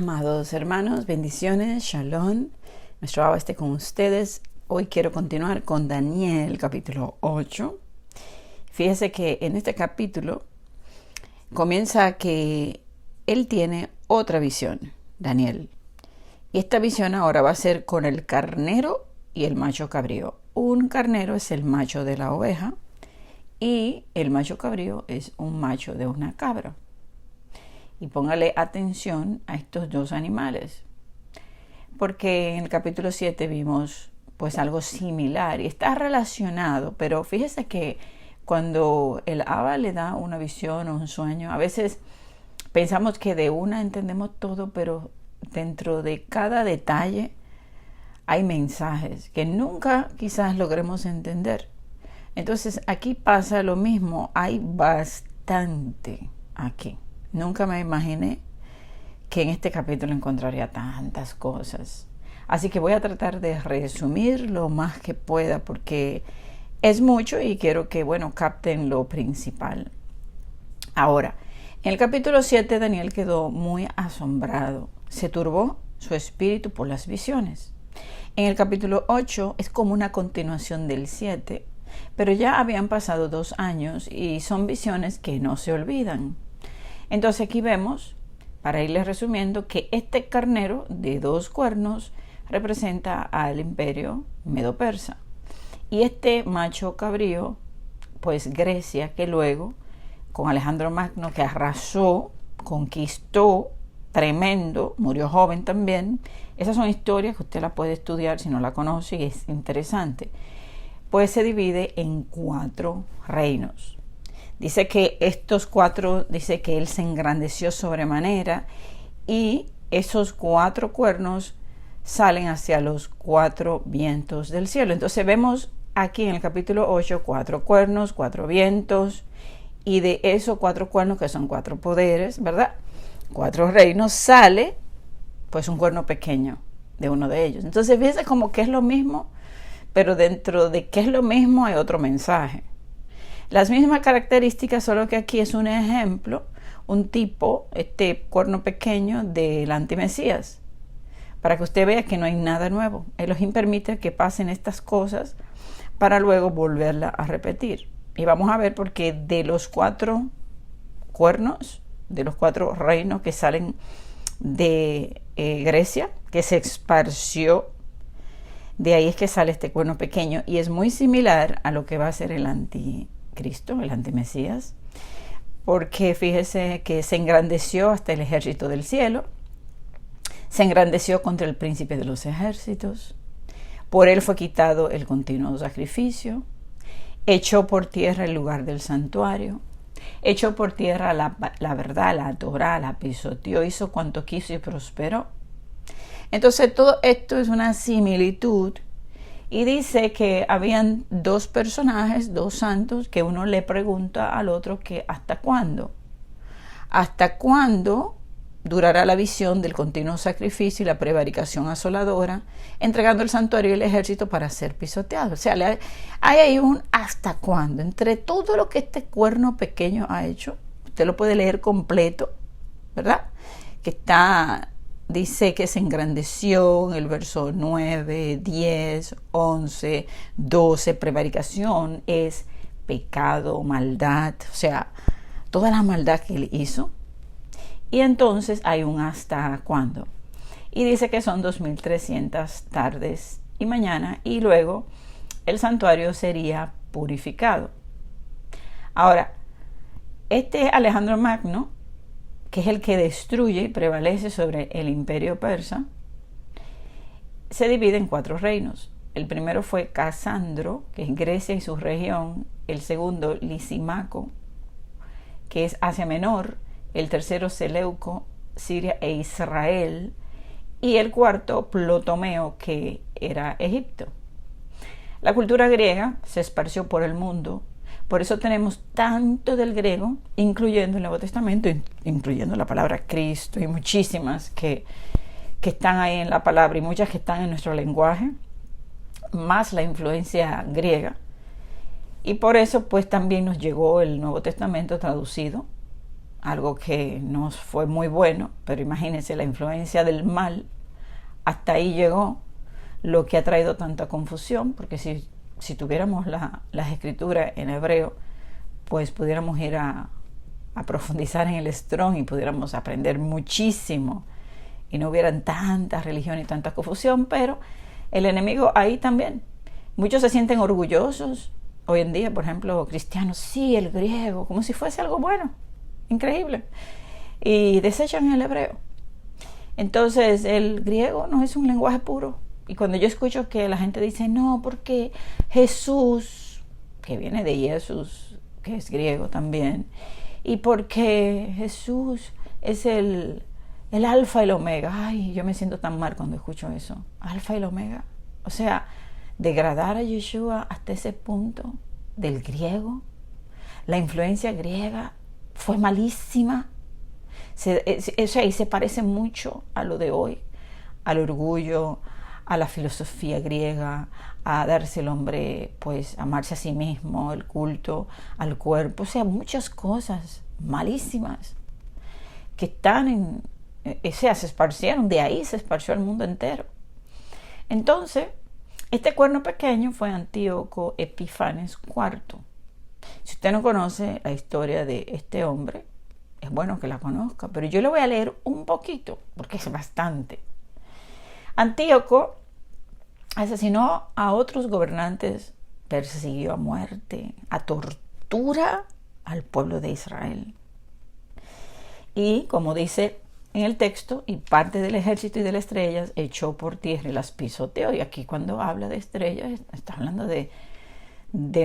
Amados hermanos, bendiciones, shalom. Nuestro Abba esté con ustedes. Hoy quiero continuar con Daniel, capítulo 8. Fíjese que en este capítulo comienza que él tiene otra visión, Daniel. Y esta visión ahora va a ser con el carnero y el macho cabrío. Un carnero es el macho de la oveja y el macho cabrío es un macho de una cabra. Y póngale atención a estos dos animales, porque en el capítulo 7 vimos pues algo similar y está relacionado, pero fíjese que cuando el Abba le da una visión o un sueño, a veces pensamos que de una entendemos todo, pero dentro de cada detalle hay mensajes que nunca quizás logremos entender. Entonces aquí pasa lo mismo, hay bastante aquí. Nunca me imaginé que en este capítulo encontraría tantas cosas. Así que voy a tratar de resumir lo más que pueda porque es mucho y quiero que, capten lo principal. Ahora, en el capítulo 7 Daniel quedó muy asombrado. Se turbó su espíritu por las visiones. En el capítulo 8 es como una continuación del 7, pero ya habían pasado 2 años y son visiones que no se olvidan. Entonces aquí vemos, para irles resumiendo, que este carnero de 2 cuernos representa al imperio medo-persa. Y este macho cabrío, pues Grecia, que luego, con Alejandro Magno, que arrasó, conquistó, tremendo, murió joven también. Esas son historias que usted la puede estudiar si no la conoce y es interesante. Pues se divide en 4 reinos. Dice que estos 4, dice que él se engrandeció sobremanera y esos 4 cuernos salen hacia los 4 vientos del cielo. Entonces vemos aquí en el capítulo 8 4 cuernos, 4 vientos y de esos 4 cuernos que son 4 poderes, ¿verdad? 4 reinos sale pues un cuerno pequeño de uno de ellos. Entonces fíjense como que es lo mismo, pero dentro de que es lo mismo hay otro mensaje. Las mismas características, solo que aquí es un ejemplo, un tipo, este cuerno pequeño del antimesías, para que usted vea que no hay nada nuevo. Elohim permite que pasen estas cosas para luego volverla a repetir. Y vamos a ver porque de los 4 cuernos, de los 4 reinos que salen de Grecia, que se esparció, de ahí es que sale este cuerno pequeño y es muy similar a lo que va a ser el anticristo, el antimesías, porque fíjese que se engrandeció hasta el ejército del cielo, se engrandeció contra el príncipe de los ejércitos, por él fue quitado el continuo sacrificio, echó por tierra el lugar del santuario, echó por tierra la verdad, la Torá, la pisoteó, hizo cuanto quiso y prosperó. Entonces todo esto es una similitud y dice que habían 2 personajes, 2 santos, que uno le pregunta al otro que ¿hasta cuándo? ¿Hasta cuándo durará la visión del continuo sacrificio y la prevaricación asoladora, entregando el santuario y el ejército para ser pisoteados? O sea, hay ahí un ¿hasta cuándo? Entre todo lo que este cuerno pequeño ha hecho, usted lo puede leer completo, ¿verdad? Que está... Dice que se engrandeció en el verso 9, 10, 11, 12. Prevaricación es pecado, maldad, o sea, toda la maldad que él hizo. Y entonces hay un hasta cuándo. Y dice que son 2300 tardes y mañana y luego el santuario sería purificado. Ahora, este Alejandro Magno, que es el que destruye y prevalece sobre el imperio persa, se divide en 4 reinos. El primero fue Casandro, que es Grecia y su región. El segundo, Lisimaco, que es Asia Menor. El tercero, Seleuco, Siria e Israel. Y el cuarto, Ptolomeo, que era Egipto. La cultura griega se esparció por el mundo. Por eso tenemos tanto del griego, incluyendo el Nuevo Testamento, incluyendo la palabra Cristo y muchísimas que están ahí en la palabra y muchas que están en nuestro lenguaje, más la influencia griega. Y por eso pues también nos llegó el Nuevo Testamento traducido algo que no fue muy bueno, pero imagínense la influencia del mal, hasta ahí llegó, lo que ha traído tanta confusión, porque si tuviéramos las escrituras en hebreo, pues pudiéramos ir a profundizar en el Strong y pudiéramos aprender muchísimo y no hubieran tanta religión y tanta confusión, pero el enemigo ahí también. Muchos se sienten orgullosos hoy en día, por ejemplo, cristianos, sí, el griego, como si fuese algo bueno, increíble, y desechan el hebreo. Entonces el griego no es un lenguaje puro. Y cuando yo escucho que la gente dice, no, porque Jesús, que viene de Jesús, que es griego también, y porque Jesús es el alfa y el omega. Ay, yo me siento tan mal cuando escucho eso. Alfa y el omega. O sea, degradar a Yeshua hasta ese punto del griego. La influencia griega fue malísima. Y se parece mucho a lo de hoy, al orgullo, a la filosofía griega, a darse el hombre, pues, amarse a sí mismo, el culto al cuerpo, o sea, muchas cosas malísimas que están se esparcieron, de ahí se esparció el mundo entero. Entonces, este cuerno pequeño fue Antíoco Epífanes IV. Si usted no conoce la historia de este hombre, es bueno que la conozca, pero yo le voy a leer un poquito, porque es bastante. Antíoco asesinó a otros gobernantes, persiguió a muerte, a tortura al pueblo de Israel. Y como dice en el texto, y parte del ejército y de las estrellas echó por tierra y las pisoteó. Y aquí cuando habla de estrellas, está hablando de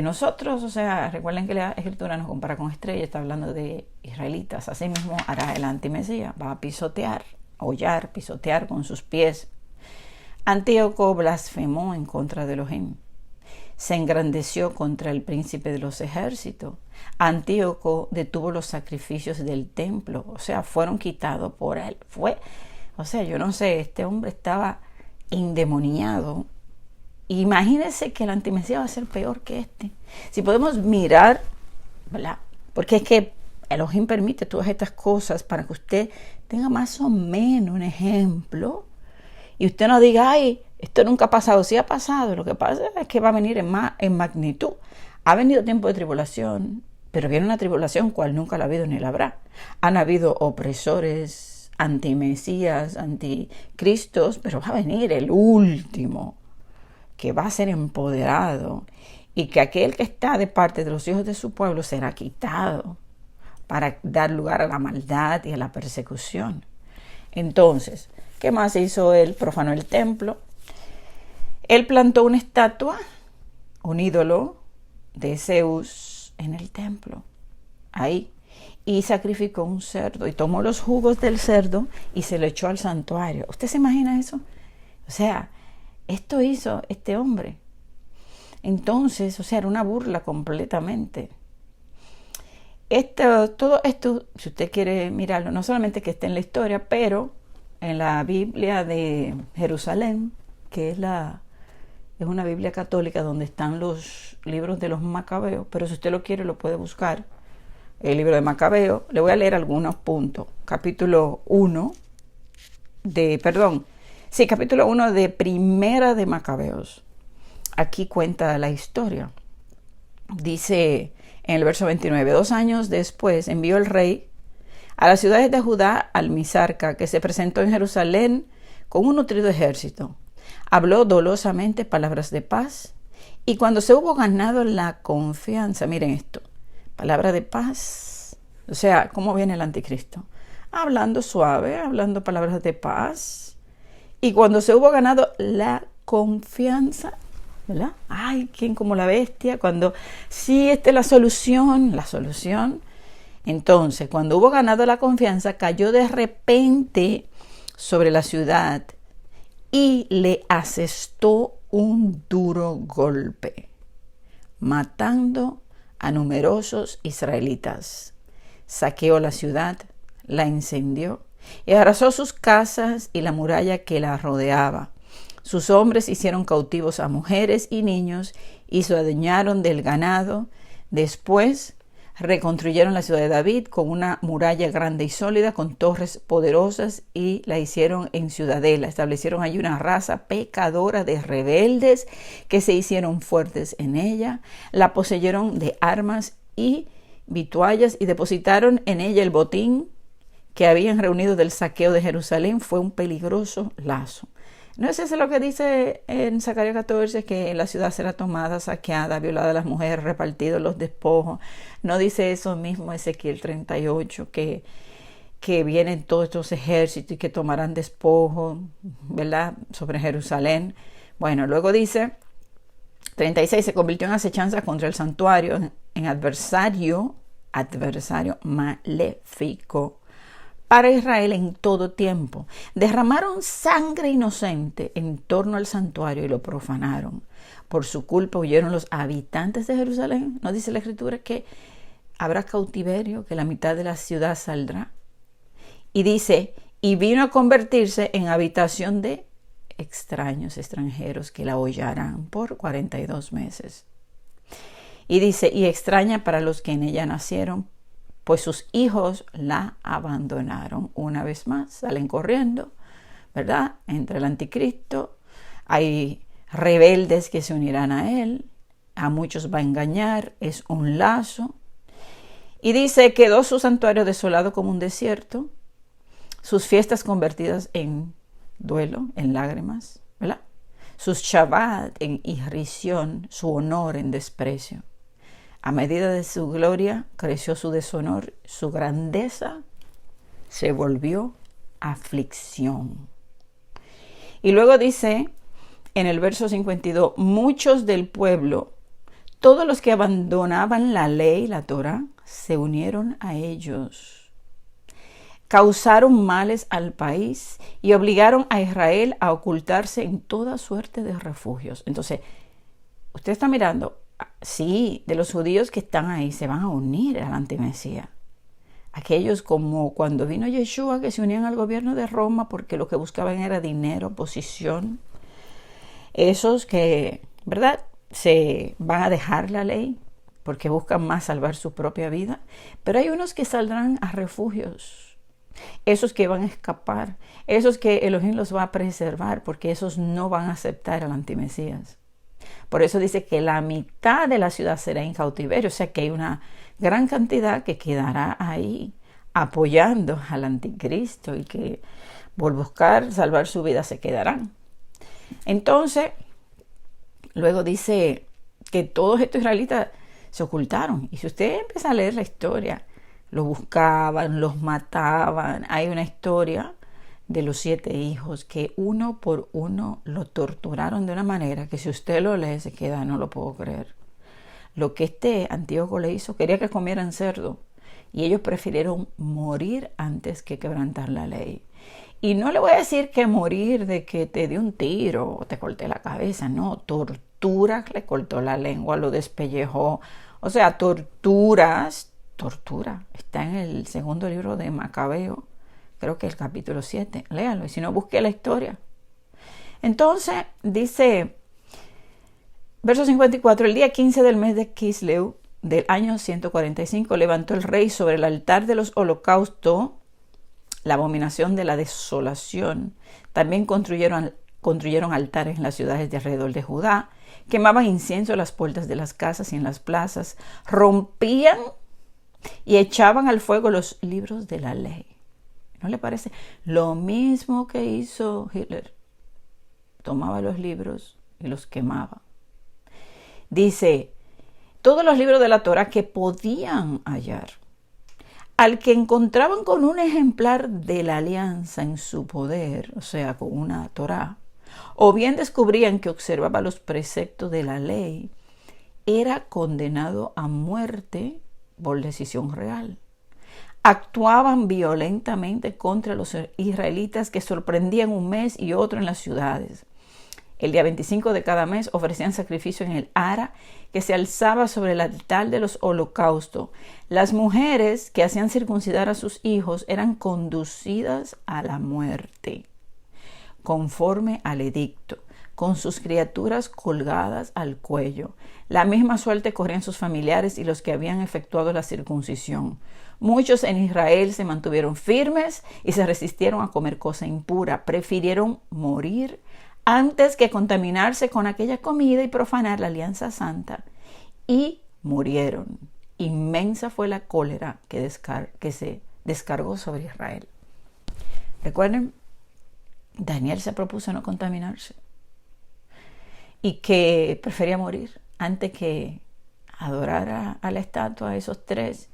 nosotros. O sea, recuerden que la escritura nos compara con estrellas, está hablando de israelitas. Así mismo hará el antimesías, va a pisotear, hollar, pisotear con sus pies. Antíoco blasfemó en contra de Elohim. Se engrandeció contra el príncipe de los ejércitos. Antíoco detuvo los sacrificios del templo, o sea, fueron quitados por él. Yo no sé, este hombre estaba endemoniado. Imagínense que el antimesías va a ser peor que este. Si podemos mirar, ¿verdad? Porque es que Elohim permite todas estas cosas para que usted tenga más o menos un ejemplo y usted no diga, ay, esto nunca ha pasado. Sí ha pasado, lo que pasa es que va a venir en magnitud. Ha venido tiempo de tribulación, pero viene una tribulación cual nunca la ha habido ni la habrá. Han habido opresores, antimesías, anticristos, pero va a venir el último, que va a ser empoderado, y que aquel que está de parte de los hijos de su pueblo será quitado para dar lugar a la maldad y a la persecución. Entonces, ¿qué más hizo él? Profanó el templo. Él plantó una estatua, un ídolo de Zeus en el templo, ahí, y sacrificó un cerdo y tomó los jugos del cerdo y se lo echó al santuario. ¿Usted se imagina eso? O sea, esto hizo este hombre. Entonces, o sea, era una burla completamente. Todo esto, si usted quiere mirarlo, no solamente que esté en la historia, pero en la Biblia de Jerusalén, que es una Biblia católica donde están los libros de los Macabeos, pero si usted lo quiere lo puede buscar, el libro de Macabeo. Le voy a leer algunos puntos. Capítulo 1 de Primera de Macabeos. Aquí cuenta la historia. Dice en el verso 29, 2 años después envió el rey a las ciudades de Judá al Misarca, que se presentó en Jerusalén con un nutrido ejército. Habló dolosamente palabras de paz, y cuando se hubo ganado la confianza, miren esto, palabra de paz, o sea, ¿cómo viene el anticristo? Hablando suave, hablando palabras de paz, y cuando se hubo ganado la confianza, ¿verdad? Ay, ¿quién como la bestia? Cuando, sí, esta es la solución. Entonces, cuando hubo ganado la confianza, cayó de repente sobre la ciudad y le asestó un duro golpe, matando a numerosos israelitas. Saqueó la ciudad, la incendió y arrasó sus casas y la muralla que la rodeaba. Sus hombres hicieron cautivos a mujeres y niños y se adueñaron del ganado. Después reconstruyeron la ciudad de David con una muralla grande y sólida, con torres poderosas, y la hicieron en ciudadela. Establecieron allí una raza pecadora de rebeldes que se hicieron fuertes en ella. La poseyeron de armas y vituallas y depositaron en ella el botín que habían reunido del saqueo de Jerusalén. Fue un peligroso lazo. ¿No es eso lo que dice en Zacarías 14, que la ciudad será tomada, saqueada, violada a las mujeres, repartidos los despojos? ¿No dice eso mismo Ezequiel 38, que vienen todos estos ejércitos y que tomarán despojo, ¿verdad?, sobre Jerusalén? Bueno, luego dice 36, se convirtió en acechanza contra el santuario, en adversario maléfico para Israel en todo tiempo. Derramaron sangre inocente en torno al santuario y lo profanaron. Por su culpa huyeron los habitantes de Jerusalén. ¿No dice la Escritura que habrá cautiverio, que la mitad de la ciudad saldrá? Y dice, y vino a convertirse en habitación de extranjeros que la hollarán por 42 meses. Y dice, y extraña para los que en ella nacieron, pues sus hijos la abandonaron. Una vez más, salen corriendo, ¿verdad? Entre el anticristo, hay rebeldes que se unirán a él, a muchos va a engañar, es un lazo. Y dice, quedó su santuario desolado como un desierto, sus fiestas convertidas en duelo, en lágrimas, ¿verdad? Sus Shabbat en irrisión, su honor en desprecio. A medida de su gloria creció su deshonor, su grandeza se volvió aflicción. Y luego dice en el verso 52, muchos del pueblo, todos los que abandonaban la ley, la Torá, se unieron a ellos. Causaron males al país y obligaron a Israel a ocultarse en toda suerte de refugios. Entonces, usted está mirando, sí, de los judíos que están ahí se van a unir al antimesías. Aquellos como cuando vino Yeshua, que se unían al gobierno de Roma porque lo que buscaban era dinero, posición. Esos que, ¿verdad?, se van a dejar la ley porque buscan más salvar su propia vida. Pero hay unos que saldrán a refugios. Esos que van a escapar. Esos que Elohim los va a preservar porque esos no van a aceptar al antimesías. Por eso dice que la mitad de la ciudad será en cautiverio, o sea que hay una gran cantidad que quedará ahí apoyando al anticristo y que por buscar salvar su vida se quedarán. Entonces, luego dice que todos estos israelitas se ocultaron. Y si usted empieza a leer la historia, los buscaban, los mataban. Hay una historia de los 7 hijos que uno por uno lo torturaron de una manera que si usted lo lee se queda, no lo puedo creer. Lo que este Antíoco le hizo, quería que comieran cerdo y ellos prefirieron morir antes que quebrantar la ley. Y no le voy a decir que morir de que te dio un tiro o te corté la cabeza, no, tortura, le cortó la lengua, lo despellejó, o sea, tortura, está en el segundo libro de Macabeo. Creo que el capítulo 7, léalo, y si no, busque la historia. Entonces, dice, verso 54, el día 15 del mes de Kisleu, del año 145, levantó el rey sobre el altar de los holocaustos la abominación de la desolación. También construyeron altares en las ciudades de alrededor de Judá, quemaban incienso a las puertas de las casas y en las plazas, rompían y echaban al fuego los libros de la ley. ¿No le parece? Lo mismo que hizo Hitler. Tomaba los libros y los quemaba. Dice, todos los libros de la Torá que podían hallar. Al que encontraban con un ejemplar de la alianza en su poder, o sea, con una Torá, o bien descubrían que observaba los preceptos de la ley, era condenado a muerte por decisión real. Actuaban violentamente contra los israelitas que sorprendían un mes y otro en las ciudades. El día 25 de cada mes ofrecían sacrificio en el ara que se alzaba sobre el altar de los holocaustos. Las mujeres que hacían circuncidar a sus hijos eran conducidas a la muerte. conforme al edicto, con sus criaturas colgadas al cuello. La misma suerte corrían sus familiares y los que habían efectuado la circuncisión. Muchos en Israel se mantuvieron firmes y se resistieron a comer cosa impura. Prefirieron morir antes que contaminarse con aquella comida y profanar la alianza santa. Y murieron. Inmensa fue la cólera que se descargó sobre Israel. Recuerden, Daniel se propuso no contaminarse y que prefería morir antes que adorar a la estatua, a esos tres,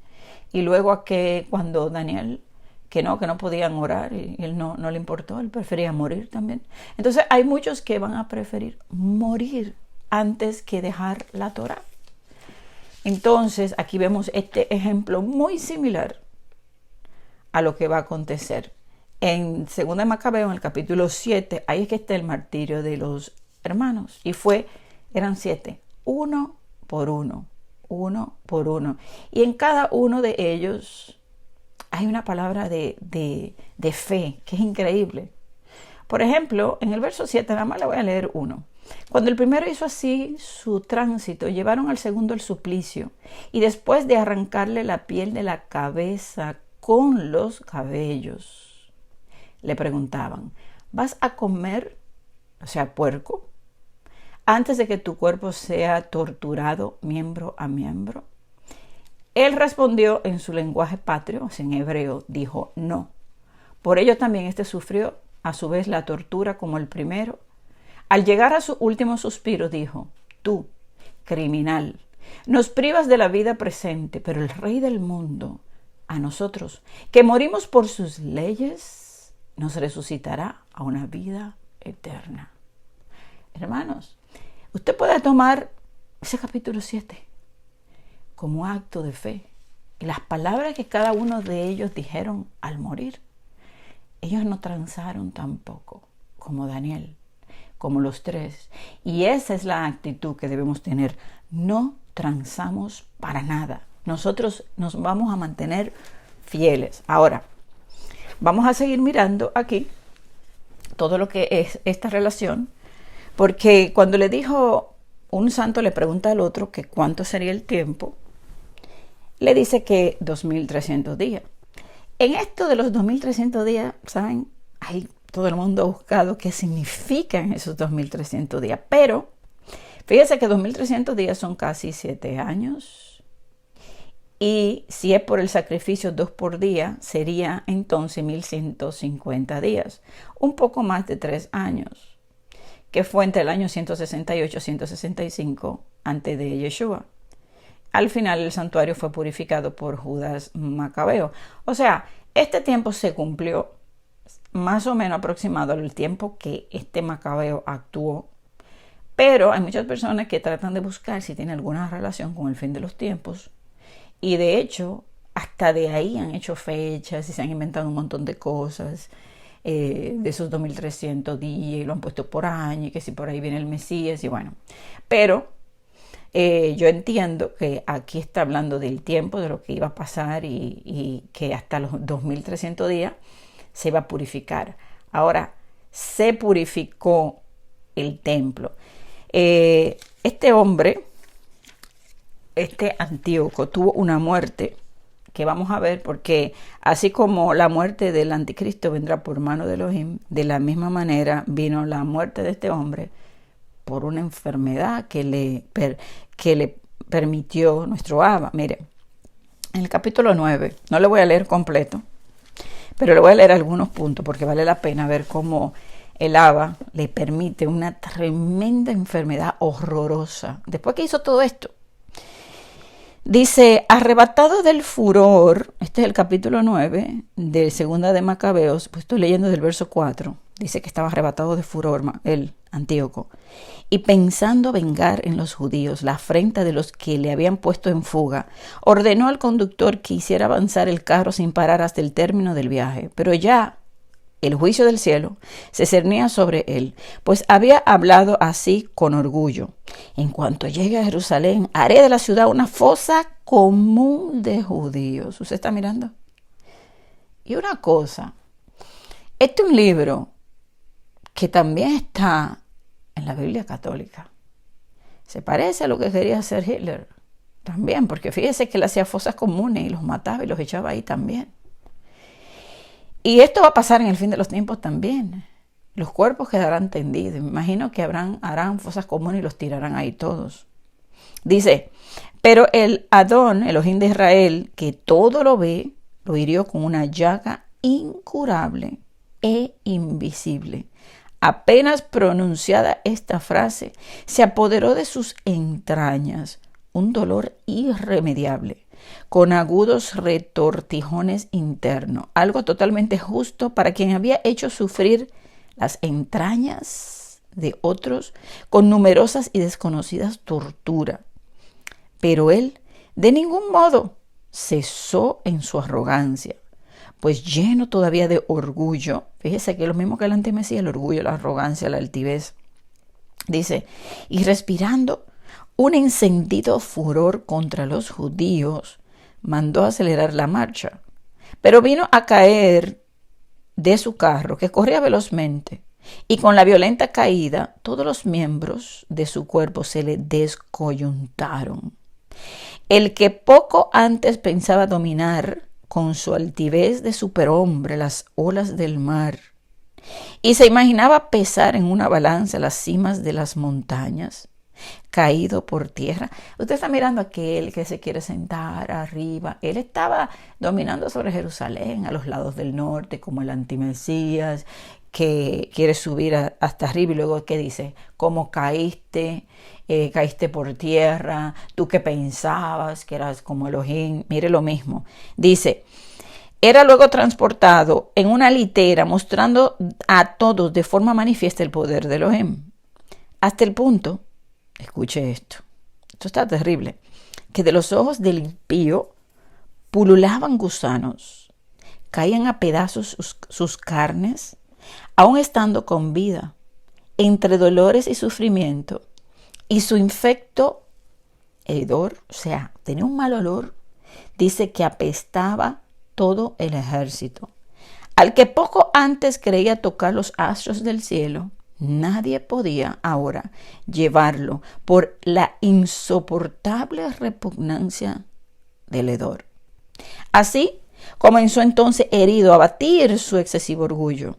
y luego a que cuando Daniel, que no podían orar, y él no le importó, él prefería morir también. Entonces hay muchos que van a preferir morir antes que dejar la Torá. Entonces aquí vemos este ejemplo muy similar a lo que va a acontecer. En 2 de Macabeo, en el capítulo 7, ahí es que está el martirio de los hermanos. Y eran 7, uno por uno. Y en cada uno de ellos hay una palabra de fe, que es increíble. Por ejemplo, en el verso 7, nada más le voy a leer uno. Cuando el primero hizo así su tránsito, llevaron al segundo el suplicio, y después de arrancarle la piel de la cabeza con los cabellos, le preguntaban: ¿vas a comer, o sea, puerco, antes de que tu cuerpo sea torturado miembro a miembro? Él respondió en su lenguaje patrio, en hebreo, dijo: no. Por ello también este sufrió a su vez la tortura como el primero. Al llegar a su último suspiro dijo: tú, criminal, nos privas de la vida presente, pero el Rey del mundo, a nosotros, que morimos por sus leyes, nos resucitará a una vida eterna. Hermanos, usted puede tomar ese capítulo 7 como acto de fe. Y las palabras que cada uno de ellos dijeron al morir, ellos no transaron tampoco, como Daniel, como los tres. Y esa es la actitud que debemos tener. No transamos para nada. Nosotros nos vamos a mantener fieles. Ahora, vamos a seguir mirando aquí todo lo que es esta relación, porque cuando le dijo, un santo le pregunta al otro que cuánto sería el tiempo, le dice que 2300 días. En esto de los 2300 días, ¿saben? Todo el mundo ha buscado qué significan esos 2300 días, pero fíjese que 2300 días son casi 7 años, y si es por el sacrificio 2 por día, sería entonces 1150 días, un poco más de 3 años, que fue entre el año 168 y 165 antes de Yeshua. Al final el santuario fue purificado por Judas Macabeo. O sea, este tiempo se cumplió más o menos aproximado al tiempo que este Macabeo actuó. Pero hay muchas personas que tratan de buscar si tiene alguna relación con el fin de los tiempos. Y de hecho, hasta de ahí han hecho fechas y se han inventado un montón de cosas de esos 2300 días, y lo han puesto por año, y que si por ahí viene el Mesías, y bueno. Pero yo entiendo que aquí está hablando del tiempo, de lo que iba a pasar, y que hasta los 2300 días se iba a purificar. Ahora, se purificó el templo. Este hombre, este Antíoco, tuvo una muerte que vamos a ver, porque así como la muerte del anticristo vendrá por mano de Elohim, de la misma manera vino la muerte de este hombre por una enfermedad que le permitió nuestro Abba. Mire, en el capítulo 9, no le voy a leer completo, pero le voy a leer algunos puntos porque vale la pena ver cómo el Abba le permite una tremenda enfermedad horrorosa. Después que hizo todo esto, dice: arrebatado del furor, este es el capítulo 9 de 2 de Macabeos, pues estoy leyendo del verso 4, dice que estaba arrebatado de furor el Antíoco, y pensando vengar en los judíos la afrenta de los que le habían puesto en fuga, ordenó al conductor que hiciera avanzar el carro sin parar hasta el término del viaje. Pero ya el juicio del cielo se cernía sobre él, pues había hablado así con orgullo: en cuanto llegue a Jerusalén, haré de la ciudad una fosa común de judíos. ¿Usted está mirando? Y una cosa, este es un libro que también está en la Biblia católica. Se parece a lo que quería hacer Hitler también, porque fíjese que él hacía fosas comunes y los mataba y los echaba ahí también. Y esto va a pasar en el fin de los tiempos también. Los cuerpos quedarán tendidos. Me imagino que harán fosas comunes y los tirarán ahí todos. Dice, pero el Adón, Elohim de Israel, que todo lo ve, lo hirió con una llaga incurable e invisible. Apenas pronunciada esta frase, se apoderó de sus entrañas un dolor irremediable, con agudos retortijones internos, algo totalmente justo para quien había hecho sufrir las entrañas de otros con numerosas y desconocidas torturas. Pero él de ningún modo cesó en su arrogancia, pues lleno todavía de orgullo, fíjese que es lo mismo que el antimesías, el orgullo, la arrogancia, la altivez, dice, y respirando un encendido furor contra los judíos, mandó acelerar la marcha, pero vino a caer de su carro, que corría velozmente, y con la violenta caída, todos los miembros de su cuerpo se le descoyuntaron. El que poco antes pensaba dominar con su altivez de superhombre las olas del mar, y se imaginaba pesar en una balanza las cimas de las montañas, caído por tierra. Usted está mirando a aquel que se quiere sentar arriba. Él estaba dominando sobre Jerusalén, a los lados del norte, como el antimesías, que quiere subir hasta arriba. Y luego, ¿qué dice? ¿Cómo caíste? Caíste por tierra. ¿Tú qué pensabas? Que eras como Elohim. Mire lo mismo. Dice, era luego transportado en una litera, mostrando a todos de forma manifiesta el poder de Elohim. Hasta el punto, escuche esto está terrible, que de los ojos del impío pululaban gusanos, caían a pedazos sus carnes, aun estando con vida, entre dolores y sufrimiento, y su infecto hedor, o sea, tenía un mal olor, dice que apestaba todo el ejército. Al que poco antes creía tocar los astros del cielo, nadie podía ahora llevarlo por la insoportable repugnancia del hedor. Así comenzó entonces herido a batir su excesivo orgullo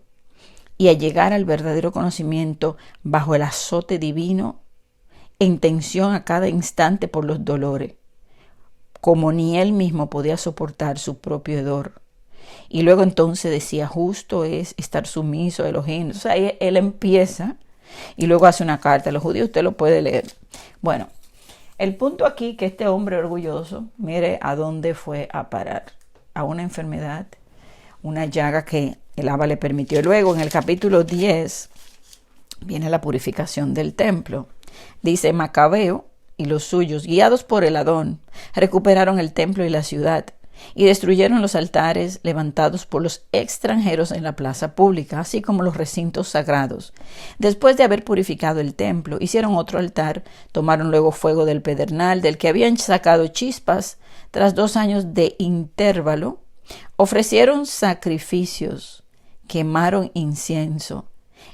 y a llegar al verdadero conocimiento bajo el azote divino, en tensión a cada instante por los dolores, como ni él mismo podía soportar su propio hedor. Y luego entonces decía, justo es estar sumiso a Elohim. O sea, él empieza y luego hace una carta a los judíos, usted lo puede leer. Bueno, el punto aquí que este hombre orgulloso, mire a dónde fue a parar, a una enfermedad, una llaga que el Abba le permitió. Luego en el capítulo 10 viene la purificación del templo. Dice, Macabeo y los suyos, guiados por el Adón, recuperaron el templo y la ciudad, y destruyeron los altares levantados por los extranjeros en la plaza pública, así como los recintos sagrados. Después de haber purificado el templo, hicieron otro altar, tomaron luego fuego del pedernal, del que habían sacado chispas, tras 2 años de intervalo, ofrecieron sacrificios, quemaron incienso,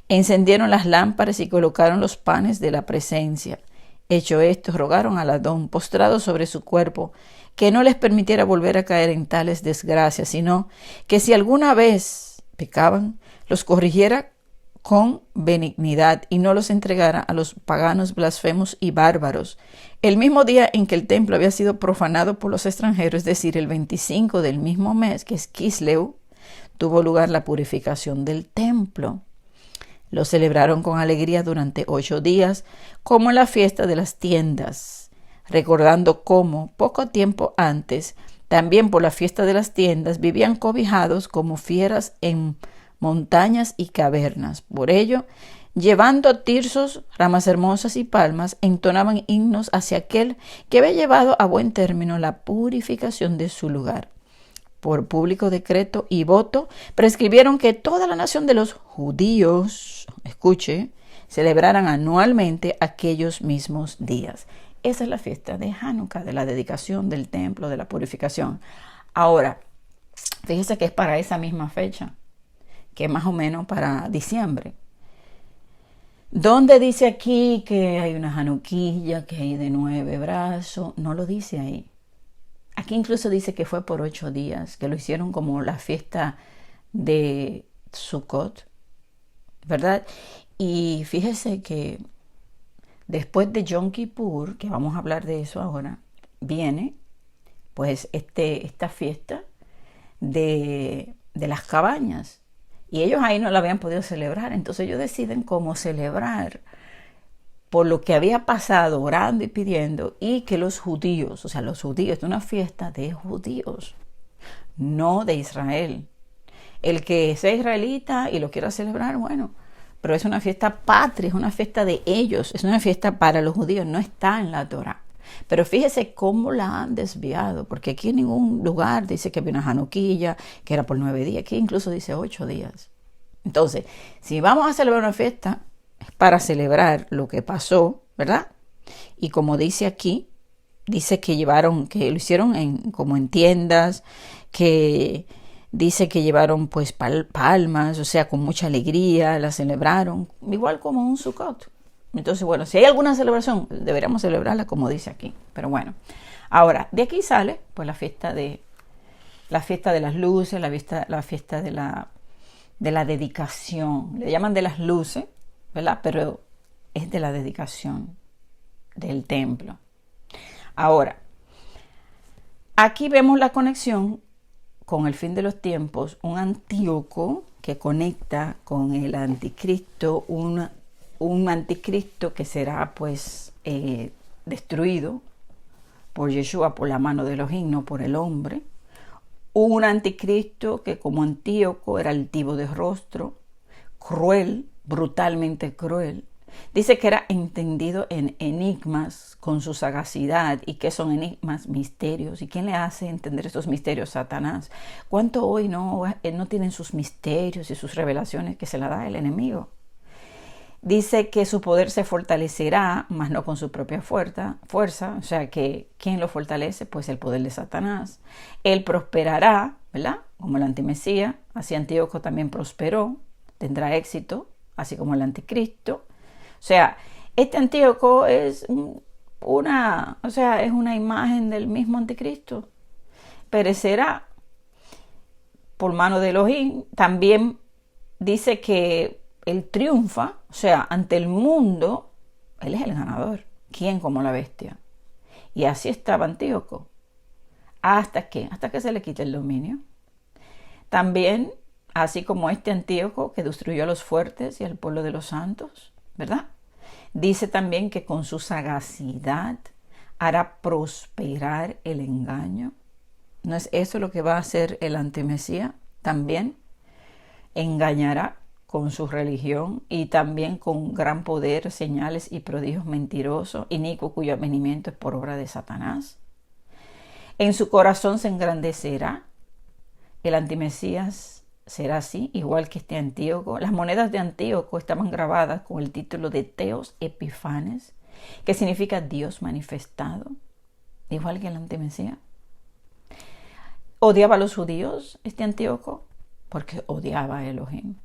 encendieron las lámparas y colocaron los panes de la presencia. Hecho esto, rogaron al Adón, postrado sobre su cuerpo, que no les permitiera volver a caer en tales desgracias, sino que si alguna vez pecaban, los corrigiera con benignidad y no los entregara a los paganos blasfemos y bárbaros. El mismo día en que el templo había sido profanado por los extranjeros, es decir, el 25 del mismo mes, que es Kisleu, tuvo lugar la purificación del templo. Lo celebraron con alegría durante 8 días, como en la fiesta de las tiendas, recordando cómo, poco tiempo antes, también por la fiesta de las tiendas, vivían cobijados como fieras en montañas y cavernas. Por ello, llevando tirsos, ramas hermosas y palmas, entonaban himnos hacia aquel que había llevado a buen término la purificación de su lugar. Por público decreto y voto, prescribieron que toda la nación de los judíos, escuche, celebraran anualmente aquellos mismos días. Esa es la fiesta de Hanukkah, de la dedicación del templo, de la purificación. Ahora, fíjese que es para esa misma fecha, que es más o menos para diciembre. ¿Dónde dice aquí que hay una januquilla, que hay de 9 brazos? No lo dice ahí. Aquí incluso dice que fue por 8 días, que lo hicieron como la fiesta de Sukkot, ¿verdad? Y fíjese que después de Yom Kippur, que vamos a hablar de eso ahora, viene pues esta fiesta de las cabañas. Y ellos ahí no la habían podido celebrar. Entonces ellos deciden cómo celebrar por lo que había pasado, orando y pidiendo, y que los judíos, o sea, los judíos, es una fiesta de judíos, no de Israel. El que sea israelita y lo quiera celebrar, bueno, pero es una fiesta patria, es una fiesta de ellos, es una fiesta para los judíos, no está en la Torá. Pero fíjese cómo la han desviado, porque aquí en ningún lugar dice que había una januquilla, que era por 9 días, aquí incluso dice 8 días. Entonces, si vamos a celebrar una fiesta, es para celebrar lo que pasó, ¿verdad? Y como dice aquí, dice que lo hicieron como en tiendas, que dice que llevaron pues palmas, o sea, con mucha alegría, la celebraron, igual como un Sukkot. Entonces, bueno, si hay alguna celebración, deberíamos celebrarla como dice aquí. Pero bueno, ahora, de aquí sale pues la fiesta de las luces, la fiesta de la dedicación. Le llaman de las luces, ¿verdad? Pero es de la dedicación del templo. Ahora, aquí vemos la conexión con el fin de los tiempos, un Antíoco que conecta con el anticristo, un anticristo que será pues destruido por Yeshua, por la mano de Elohim, no por el hombre. Un anticristo que como Antíoco era altivo de rostro, cruel, brutalmente cruel. Dice que era entendido en enigmas con su sagacidad. ¿Y qué son enigmas? Misterios. ¿Y quién le hace entender esos misterios? Satanás. ¿Cuánto hoy no tienen sus misterios y sus revelaciones que se la da el enemigo? Dice que su poder se fortalecerá, mas no con su propia fuerza. O sea que, ¿quién lo fortalece? Pues el poder de Satanás. Él prosperará, ¿verdad? Como el antimesías. Así Antíoco también prosperó, tendrá éxito, así como el anticristo. O sea, este Antíoco es una imagen del mismo anticristo. Perecerá por mano de Elohim. También dice que él triunfa, o sea, ante el mundo, él es el ganador. ¿Quién como la bestia? Y así estaba Antíoco. ¿Hasta qué? Hasta que se le quite el dominio. También, así como este Antíoco que destruyó a los fuertes y al pueblo de los santos, ¿verdad? Dice también que con su sagacidad hará prosperar el engaño. ¿No es eso lo que va a hacer el antimesías? También engañará con su religión y también con gran poder, señales y prodigios mentirosos, inicuo cuyo advenimiento es por obra de Satanás. En su corazón se engrandecerá. El antimesías será así, igual que este Antíoco. Las monedas de Antíoco estaban grabadas con el título de Theos Epifanes, que significa Dios manifestado, igual que el antimesías. Odiaba a los judíos, este Antíoco, porque odiaba a Elohim.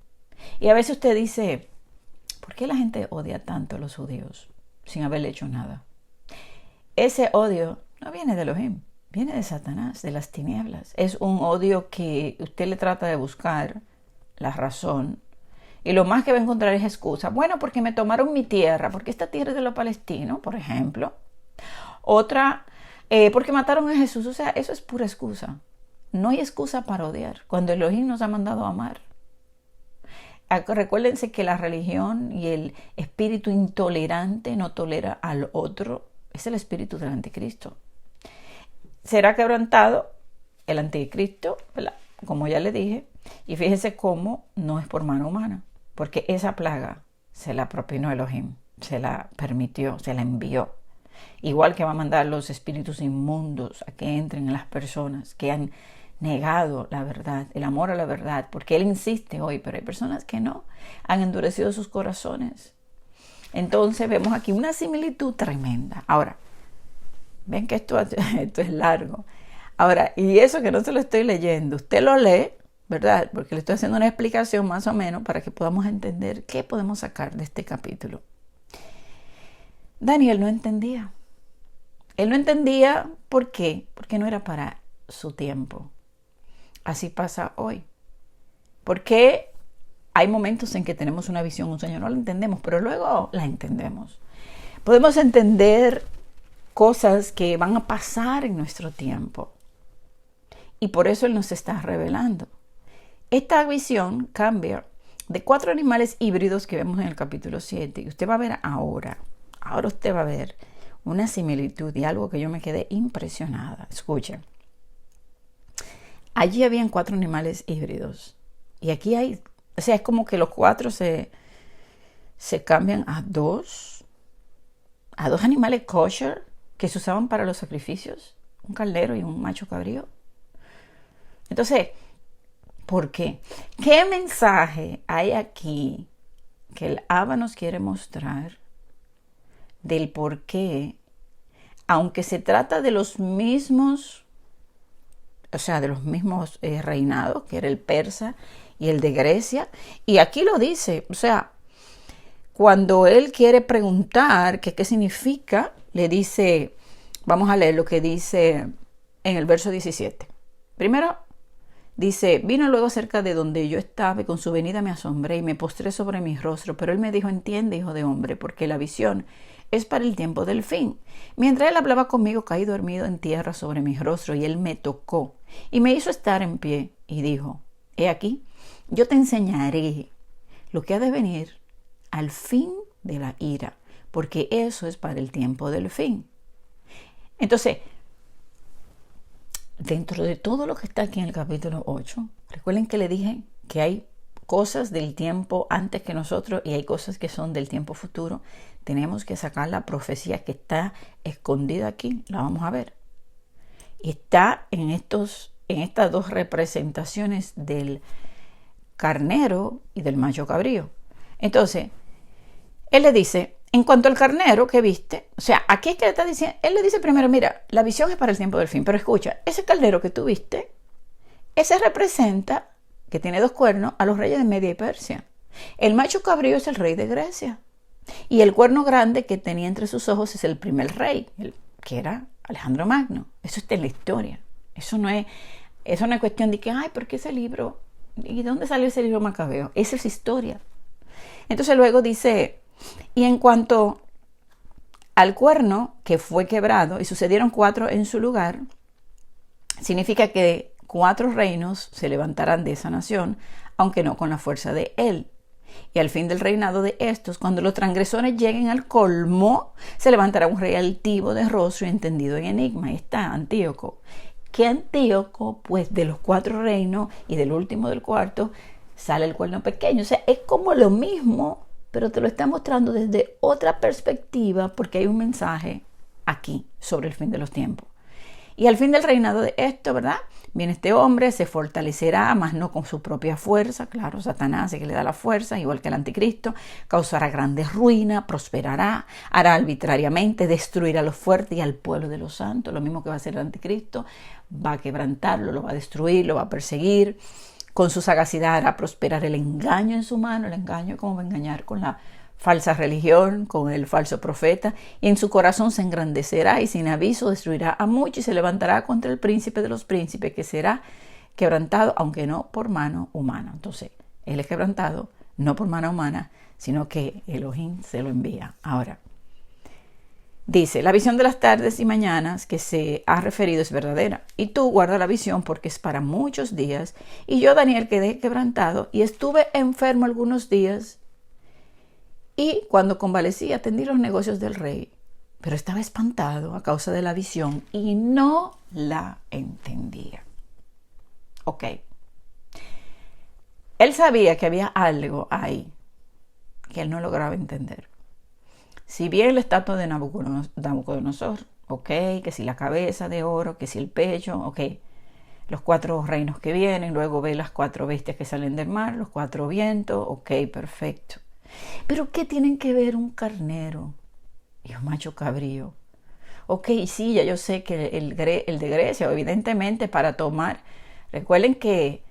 Y a veces usted dice, ¿por qué la gente odia tanto a los judíos sin haberle hecho nada? Ese odio no viene de Elohim, viene de Satanás, de las tinieblas. Es un odio que usted le trata de buscar la razón y lo más que va a encontrar es excusa. Bueno, porque me tomaron mi tierra, porque esta tierra es de los palestinos, por ejemplo. Otra, porque mataron a Jesús. O sea, eso es pura excusa. No hay excusa para odiar cuando Elohim nos ha mandado a amar. Recuérdense que la religión y el espíritu intolerante no tolera al otro. Es el espíritu del anticristo. Será quebrantado el anticristo, ¿verdad? Como ya le dije. Y fíjense cómo no es por mano humana. Porque esa plaga se la propinó Elohim. Se la permitió, se la envió. Igual que va a mandar los espíritus inmundos a que entren en las personas que han negado la verdad, el amor a la verdad, porque él insiste hoy, pero hay personas que no, han endurecido sus corazones. Entonces vemos aquí una similitud tremenda. Ahora, ven que esto es largo. Ahora, y eso que no se lo estoy leyendo, usted lo lee ¿verdad? Porque le estoy haciendo una explicación más o menos para que podamos entender qué podemos sacar de este capítulo. Daniel no entendía. Él no entendía por qué, porque no era para su tiempo. Así pasa hoy. Porque hay momentos en que tenemos una visión, un sueño, no la entendemos, pero luego la entendemos. Podemos entender cosas que van a pasar en nuestro tiempo. Y por eso Él nos está revelando. Esta visión cambia de 4 animales híbridos que vemos en el capítulo 7. Y usted va a ver ahora usted va a ver una similitud y algo que yo me quedé impresionada. Escuchen. Allí habían 4 animales híbridos. Y aquí hay, o sea, es como que los 4 se cambian a dos animales kosher que se usaban para los sacrificios, un caldero y un macho cabrío. Entonces, ¿por qué? ¿Qué mensaje hay aquí que el Abba nos quiere mostrar del por qué, aunque se trata de los mismos, o sea, de los mismos reinados, que era el persa y el de Grecia, y aquí lo dice, o sea, cuando él quiere preguntar qué significa, le dice, vamos a leer lo que dice en el verso 17. Primero, dice, vino luego cerca de donde yo estaba y con su venida me asombré y me postré sobre mi rostro, pero él me dijo, entiende, hijo de hombre, porque la visión es para el tiempo del fin. Mientras él hablaba conmigo, caí dormido en tierra sobre mi rostro y él me tocó y me hizo estar en pie y dijo, he aquí, yo te enseñaré lo que ha de venir al fin de la ira, porque eso es para el tiempo del fin. Entonces, dentro de todo lo que está aquí en el capítulo 8, recuerden que le dije que hay cosas del tiempo antes que nosotros y hay cosas que son del tiempo futuro. Tenemos que sacar la profecía que está escondida aquí, la vamos a ver. Y está en estas 2 representaciones del carnero y del macho cabrío. Entonces, él le dice, en cuanto al carnero que viste, o sea, aquí es que le está diciendo, él le dice primero, mira, la visión es para el tiempo del fin, pero escucha, ese carnero que tú viste, ese representa, que tiene 2 cuernos, a los reyes de Media y Persia. El macho cabrío es el rey de Grecia. Y el cuerno grande que tenía entre sus ojos es el primer rey, que era Alejandro Magno. Eso está en la historia. Eso no es cuestión de que, ay, ¿por qué ese libro? ¿Y de dónde salió ese libro macabeo? Esa es historia. Entonces luego dice, y en cuanto al cuerno que fue quebrado y sucedieron 4 en su lugar, significa que 4 reinos se levantarán de esa nación, aunque no con la fuerza de él. Y al fin del reinado de estos, cuando los transgresores lleguen al colmo, se levantará un rey altivo de rostro y entendido en enigma. Ahí está Antíoco. ¿Qué Antíoco? Pues de los 4 reinos y del último del cuarto sale el cuerno pequeño. O sea, es como lo mismo, pero te lo está mostrando desde otra perspectiva porque hay un mensaje aquí sobre el fin de los tiempos. Y al fin del reinado de esto, ¿verdad? Viene este hombre, se fortalecerá, mas no con su propia fuerza. Claro, Satanás es que le da la fuerza, igual que el anticristo. Causará grandes ruinas, prosperará, hará arbitrariamente, destruirá a los fuertes y al pueblo de los santos. Lo mismo que va a hacer el anticristo. Va a quebrantarlo, lo va a destruir, lo va a perseguir. Con su sagacidad hará prosperar el engaño en su mano. El engaño, ¿cómo va a engañar? Con la falsa religión, con el falso profeta, y en su corazón se engrandecerá y sin aviso destruirá a muchos y se levantará contra el príncipe de los príncipes, que será quebrantado, aunque no por mano humana. Entonces, él es quebrantado, no por mano humana, sino que Elohim se lo envía. Ahora, dice, la visión de las tardes y mañanas que se ha referido es verdadera, y tú guarda la visión porque es para muchos días, y yo, Daniel, quedé quebrantado y estuve enfermo algunos días, y cuando convalecí atendí los negocios del rey, pero estaba espantado a causa de la visión y no la entendía. Ok. Él sabía que había algo ahí que él no lograba entender. Si bien la estatua de Nabucodonosor, ok, que si la cabeza de oro, que si el pecho, ok, los 4 reinos que vienen, luego ve las 4 bestias que salen del mar, los 4 vientos, ok, perfecto. Pero ¿qué tienen que ver un carnero y un macho cabrío? Ok, sí, ya yo sé que el de Grecia, evidentemente para tomar, recuerden que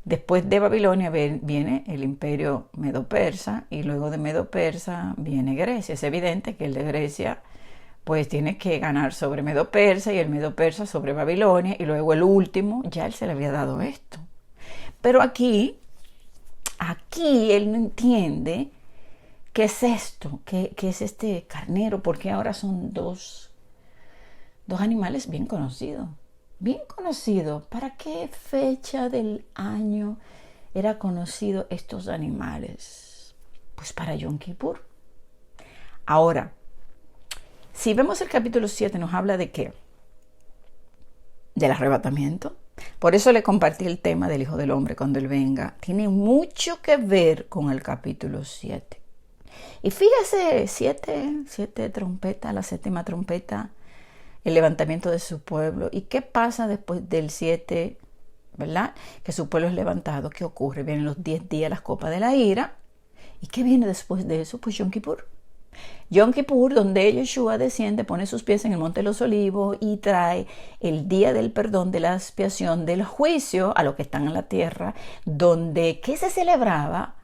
Después de Babilonia viene el imperio medo-persa y luego de medo-persa viene Grecia. Es evidente que el de Grecia pues tiene que ganar sobre medo-persa y el medo-persa sobre Babilonia y luego el último, ya él se le había dado esto. Pero aquí él no entiende qué es esto, qué es este carnero, porque ahora son dos animales bien conocidos. Bien conocido. ¿Para qué fecha del año era conocido estos animales? Pues para Yom Kippur. Ahora, si vemos el capítulo 7, nos habla de ¿qué? Del arrebatamiento. Por eso le compartí el tema del Hijo del Hombre cuando Él venga. Tiene mucho que ver con el capítulo 7. Y fíjese, siete trompetas, la séptima trompeta, el levantamiento de su pueblo. ¿Y qué pasa después del 7, verdad? Que su pueblo es levantado. ¿Qué ocurre? Vienen los 10 días, las copas de la ira. ¿Y qué viene después de eso? Pues Yom Kippur. Yom Kippur, donde Yeshua desciende, pone sus pies en el Monte de los Olivos y trae el día del perdón, de la expiación, del juicio a los que están en la tierra, donde, ¿qué se celebraba?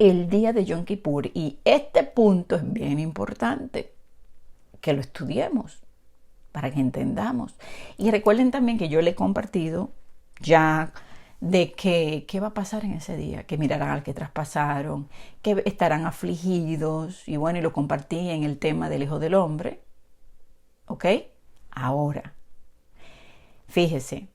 El día de Yom Kippur. Y este punto es bien importante, que lo estudiemos, para que entendamos. Y recuerden también que yo le he compartido ya de que qué va a pasar en ese día, que mirarán al que traspasaron, que estarán afligidos, y bueno, y lo compartí en el tema del Hijo del Hombre. ¿Ok? Ahora, fíjese,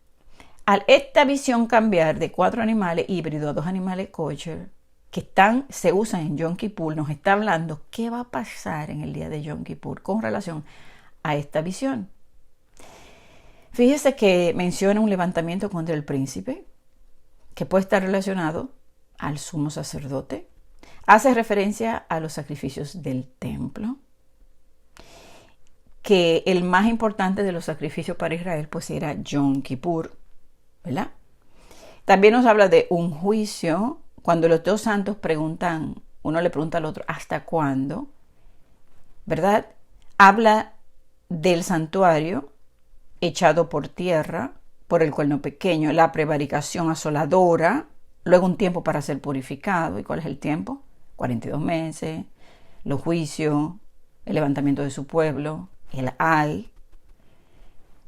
al esta visión cambiar de 4 animales híbridos a 2 animales kosher, que se usan en Yom Kippur, nos está hablando qué va a pasar en el día de Yom Kippur con relación a esta visión. Fíjese que menciona un levantamiento contra el príncipe, que puede estar relacionado al sumo sacerdote. Hace referencia a los sacrificios del templo, que el más importante de los sacrificios para Israel pues era Yom Kippur, ¿verdad? También nos habla de un juicio, cuando los dos santos preguntan, uno le pregunta al otro, ¿hasta cuándo? ¿Verdad? Habla del santuario echado por tierra, por el cuerno pequeño, la prevaricación asoladora, luego un tiempo para ser purificado. ¿Y cuál es el tiempo? 42 meses, los juicios, el levantamiento de su pueblo, el ay.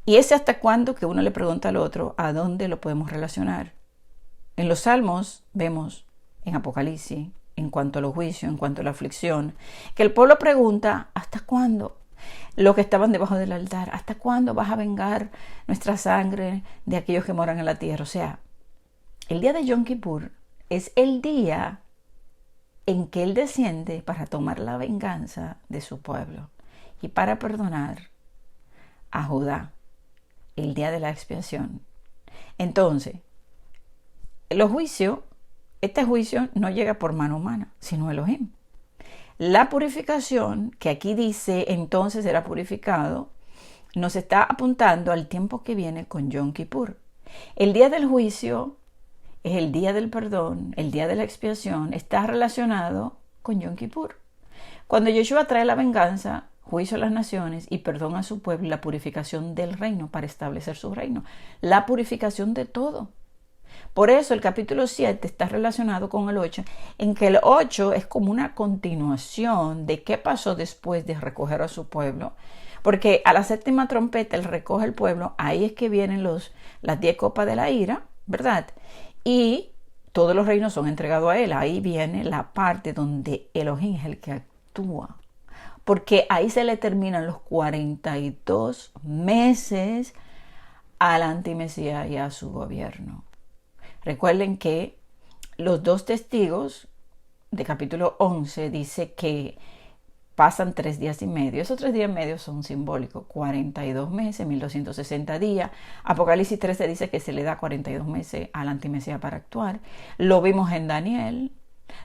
Y ese hasta cuándo que uno le pregunta al otro, ¿a dónde lo podemos relacionar? En los Salmos vemos, en Apocalipsis, en cuanto a los juicios, en cuanto a la aflicción, que el pueblo pregunta, ¿hasta cuándo? Los que estaban debajo del altar, ¿hasta cuándo vas a vengar nuestra sangre de aquellos que moran en la tierra? O sea, el día de Yom Kippur es el día en que Él desciende para tomar la venganza de su pueblo y para perdonar a Judá, el día de la expiación. Entonces, este juicio no llega por mano humana, sino Elohim. La purificación, que aquí dice entonces será purificado, nos está apuntando al tiempo que viene con Yom Kippur. El día del juicio es el día del perdón, el día de la expiación, está relacionado con Yom Kippur. Cuando Yeshua trae la venganza, juicio a las naciones y perdón a su pueblo, la purificación del reino para establecer su reino, la purificación de todo. Por eso el capítulo 7 está relacionado con el 8, en que el 8 es como una continuación de qué pasó después de recoger a su pueblo. Porque a la séptima trompeta Él recoge el pueblo, ahí es que vienen las 10 copas de la ira, ¿verdad? Y todos los reinos son entregados a Él. Ahí viene la parte donde Elohim es el que actúa. Porque ahí se le terminan los 42 meses al antimesías y a su gobierno. Recuerden que los 2 testigos de capítulo 11 dice que pasan 3 días y medio. Esos 3 días y medio son simbólicos. 42 meses, 1260 días. Apocalipsis 13 dice que se le da 42 meses al antimesías para actuar. Lo vimos en Daniel.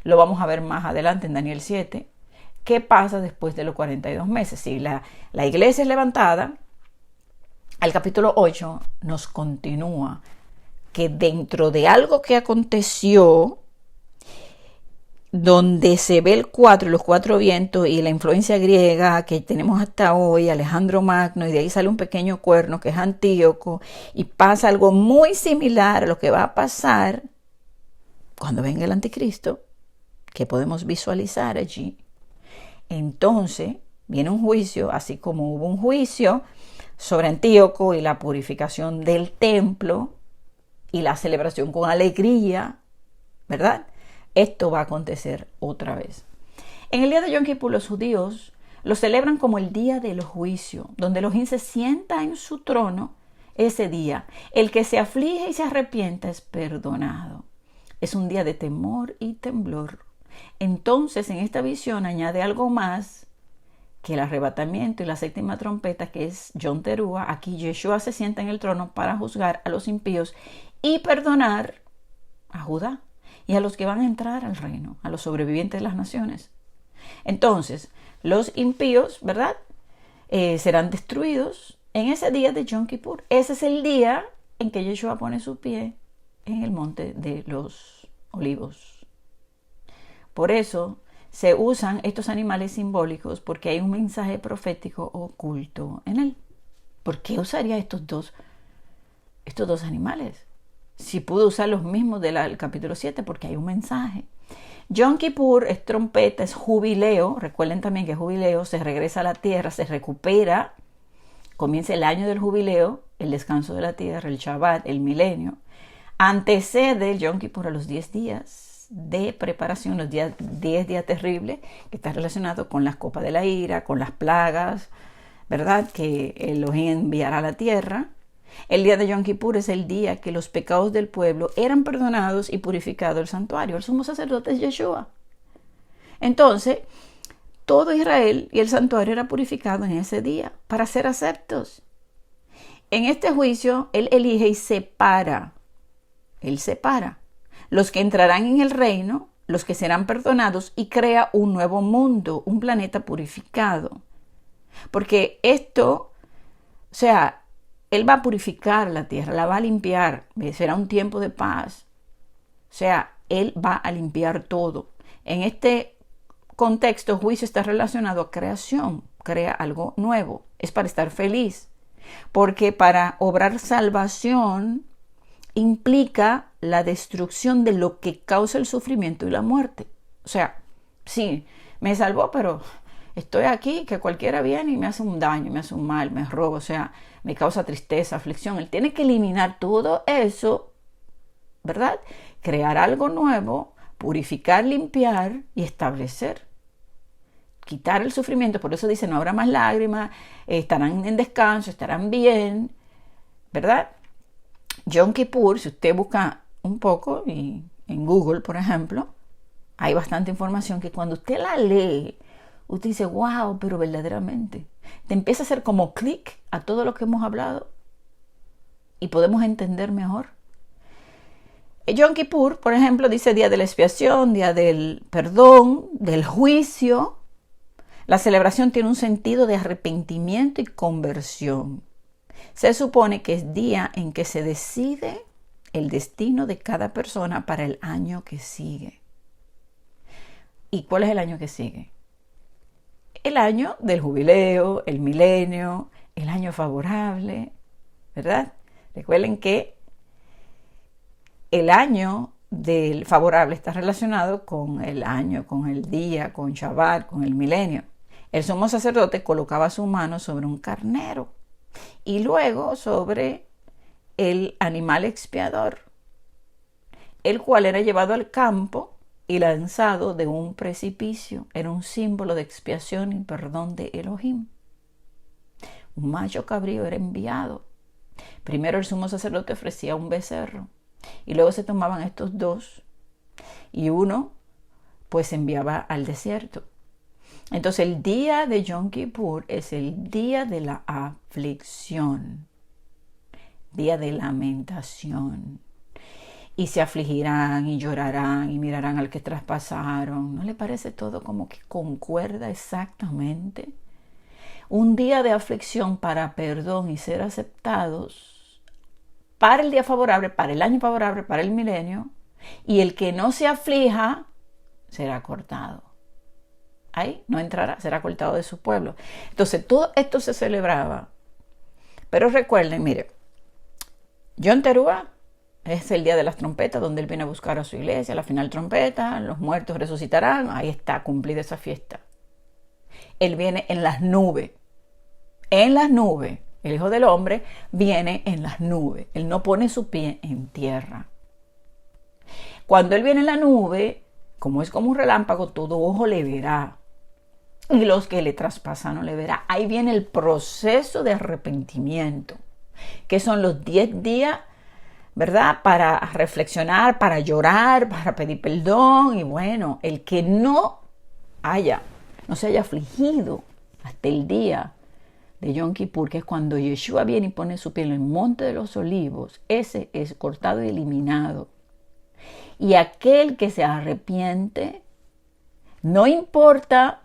Lo vamos a ver más adelante en Daniel 7. ¿Qué pasa después de los 42 meses? Si la iglesia es levantada, al capítulo 8 nos continúa que dentro de algo que aconteció, donde se ve el 4, los 4 vientos y la influencia griega que tenemos hasta hoy, Alejandro Magno, y de ahí sale un pequeño cuerno que es Antíoco, y pasa algo muy similar a lo que va a pasar cuando venga el anticristo, que podemos visualizar allí, entonces viene un juicio, así como hubo un juicio sobre Antíoco y la purificación del templo y la celebración con alegría, ¿verdad? Esto va a acontecer otra vez. En el día de Yom Kippur los judíos lo celebran como el día del juicio, donde Elohim se sienta en su trono ese día. El que se aflige y se arrepienta es perdonado. Es un día de temor y temblor. Entonces, en esta visión añade algo más que el arrebatamiento y la séptima trompeta, que es Yom Teruah. Aquí Yeshua se sienta en el trono para juzgar a los impíos y perdonar a Judá y a los que van a entrar al reino, a los sobrevivientes de las naciones. Entonces, los impíos, ¿verdad? Serán destruidos en ese día de Yom Kippur. Ese es el día en que Yeshua pone su pie en el monte de los olivos. Por eso se usan estos animales simbólicos, porque hay un mensaje profético oculto en él. ¿Por qué usaría estos dos animales? Si pudo usar los mismos del capítulo 7, porque hay un mensaje. Yom Kippur es trompeta, es jubileo. Recuerden también que jubileo se regresa a la tierra, se recupera. Comienza el año del jubileo, el descanso de la tierra, el Shabbat, el milenio. Antecede el Yom Kippur a los 10 días de preparación, los 10 días terribles, que está relacionado con las copas de la ira, con las plagas, ¿verdad? Que Elohim enviará a la tierra. El día de Yom Kippur es el día que los pecados del pueblo eran perdonados y purificado el santuario. El sumo sacerdote es Yeshua. Entonces, todo Israel y el santuario era purificado en ese día para ser aceptos. En este juicio, él elige y separa. Él separa los que entrarán en el reino, los que serán perdonados, y crea un nuevo mundo, un planeta purificado. Porque esto, él va a purificar la tierra, la va a limpiar, será un tiempo de paz. Él va a limpiar todo. En este contexto, juicio está relacionado a creación, crea algo nuevo, es para estar feliz. Porque para obrar salvación implica la destrucción de lo que causa el sufrimiento y la muerte. Sí, me salvó, pero estoy aquí, que cualquiera viene y me hace un daño, me hace un mal, me roba, me causa tristeza, aflicción. Él tiene que eliminar todo eso, ¿verdad? Crear algo nuevo, purificar, limpiar y establecer. Quitar el sufrimiento, por eso dice, no habrá más lágrimas, estarán en descanso, estarán bien, ¿verdad? Yom Kippur, si usted busca un poco y en Google, por ejemplo, hay bastante información que cuando usted la lee, usted dice, wow, pero verdaderamente, te empieza a hacer como clic a todo lo que hemos hablado y podemos entender mejor. Yom Kippur, por ejemplo, dice día de la expiación, día del perdón, del juicio. La celebración tiene un sentido de arrepentimiento y conversión. Se supone que es día en que se decide el destino de cada persona para el año que sigue. ¿Y cuál es el año que sigue? El año del jubileo, el milenio, el año favorable, ¿verdad? Recuerden que el año del favorable está relacionado con el año, con el día, con Shabbat, con el milenio. El sumo sacerdote colocaba su mano sobre un carnero y luego sobre el animal expiador, el cual era llevado al campo y lanzado de un precipicio. Era un símbolo de expiación y perdón de Elohim. Un macho cabrío era enviado. Primero el sumo sacerdote ofrecía un becerro y luego se tomaban estos dos y uno pues se enviaba al desierto. Entonces el día de Yom Kippur es el día de la aflicción, día de lamentación. Y se afligirán y llorarán y mirarán al que traspasaron. ¿No le parece todo como que concuerda exactamente? Un día de aflicción para perdón y ser aceptados para el día favorable, para el año favorable, para el milenio. Y el que no se aflija será cortado. Ahí no entrará, será cortado de su pueblo. Entonces todo esto se celebraba. Pero recuerden, mire, Yom Teruah Es el día de las trompetas, donde Él viene a buscar a su iglesia, la final trompeta, los muertos resucitarán, ahí está cumplida esa fiesta. Él viene en las nubes, el Hijo del Hombre viene en las nubes, Él no pone su pie en tierra. Cuando Él viene en la nube, como es como un relámpago, todo ojo le verá. Y los que le traspasan no le verá. Ahí viene el proceso de arrepentimiento, que son los 10 días, ¿verdad? Para reflexionar, para llorar, para pedir perdón. Y bueno, el que no se haya afligido hasta el día de Yom Kippur, que es cuando Yeshua viene y pone su pie en el monte de los olivos, ese es cortado y eliminado. Y aquel que se arrepiente, no importa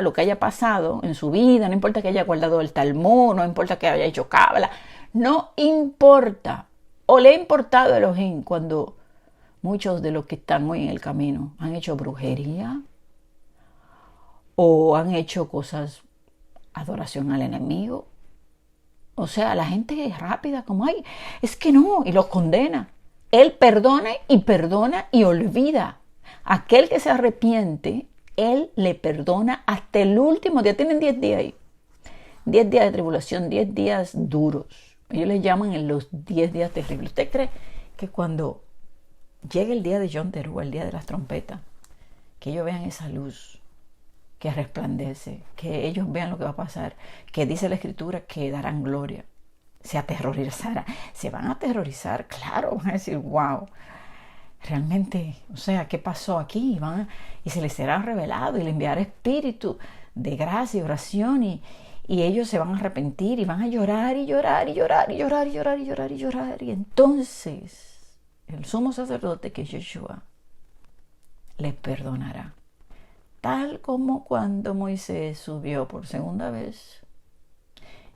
lo que haya pasado en su vida, no importa que haya guardado el Talmud, no importa que haya hecho cábala, no importa. O le ha importado a Elohim cuando muchos de los que están hoy en el camino han hecho brujería o han hecho cosas, adoración al enemigo. O sea, la gente es rápida como, ay, es que no, y los condena. Él perdona y olvida. Aquel que se arrepiente, Él le perdona hasta el último día. Tienen 10 días ahí. 10 días de tribulación, 10 días duros. Ellos les llaman los 10 días terribles. ¿Usted cree que cuando llegue el día de Yom Teruah, el día de las trompetas, que ellos vean esa luz que resplandece, que ellos vean lo que va a pasar, que dice la Escritura que darán gloria, se aterrorizarán, se van a aterrorizar, claro, van a decir, wow, realmente, o sea, ¿qué pasó aquí? Y se les será revelado y le enviará espíritu de gracia y oración y ellos se van a arrepentir y van a llorar y llorar y llorar y llorar y llorar y llorar y llorar. Y entonces el sumo sacerdote, que es Yeshua, les perdonará. Tal como cuando Moisés subió por segunda vez